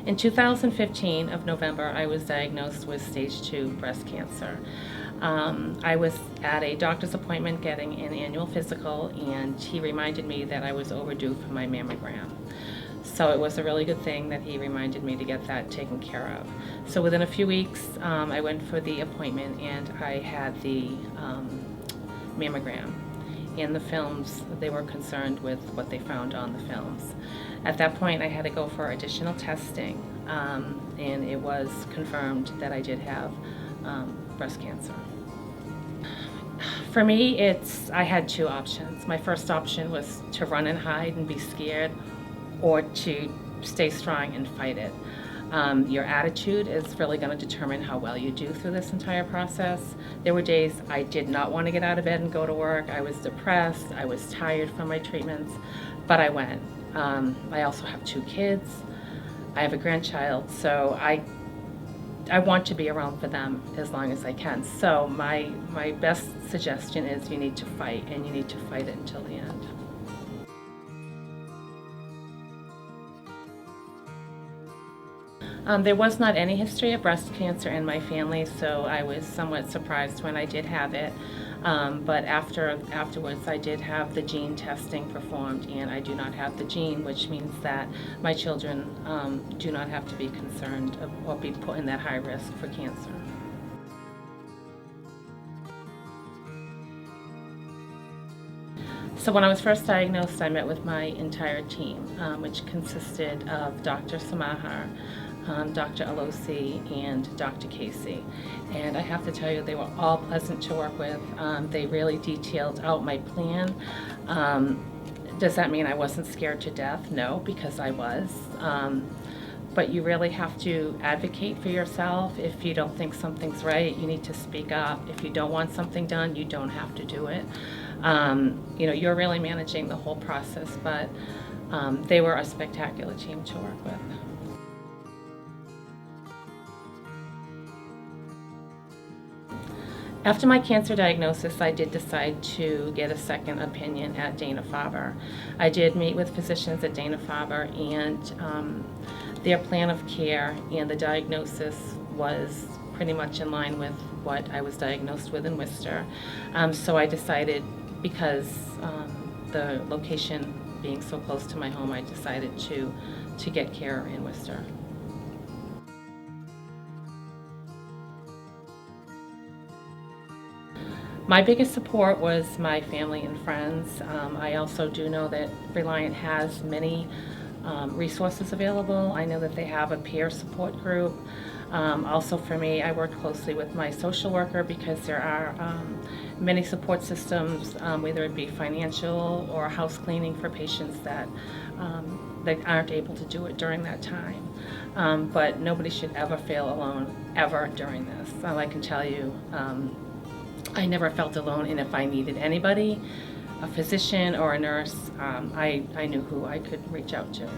In 2015 of November, I was diagnosed with stage 2 breast cancer. I was at a doctor's appointment getting an annual physical, and he reminded me that I was overdue for my mammogram. So it was a really good thing that he reminded me to get that taken care of. So within a few weeks, I went for the appointment, and I had the mammogram. In the films, they were concerned with what they found on the films. At that point, I had to go for additional testing, and it was confirmed that I did have breast cancer. For me, I had two options. My first option was to run and hide and be scared, or to stay strong and fight it. Your attitude is really going to determine how well you do through this entire process. There were days I did not want to get out of bed and go to work. I was depressed. I was tired from my treatments, but I went. I also have 2 kids. I have a grandchild, so I want to be around for them as long as I can. So my best suggestion is you need to fight, and you need to fight it until the end. There was not any history of breast cancer in my family, so I was somewhat surprised when I did have it. But afterwards, I did have the gene testing performed, and I do not have the gene, which means that my children do not have to be concerned or be put in that high risk for cancer. So when I was first diagnosed, I met with my entire team, which consisted of Dr. Samahar, Dr. Alosi, and Dr. Casey. And I have to tell you, they were all pleasant to work with. They really detailed out my plan. Does that mean I wasn't scared to death? No, because I was. But you really have to advocate for yourself. If you don't think something's right, you need to speak up. If you don't want something done, you don't have to do it. You're really managing the whole process, but they were a spectacular team to work with. After my cancer diagnosis, I did decide to get a second opinion at Dana-Farber. I did meet with physicians at Dana-Farber, and their plan of care and the diagnosis was pretty much in line with what I was diagnosed with in Worcester. So I decided, because the location being so close to my home, I decided to get care in Worcester. My biggest support was my family and friends. I also do know that Reliant has many resources available. I know that they have a peer support group. Also for me, I work closely with my social worker, because there are many support systems, whether it be financial or house cleaning for patients that aren't able to do it during that time. But nobody should ever feel alone, ever, during this. All I can tell you, I never felt alone, and if I needed anybody, a physician or a nurse, I knew who I could reach out to.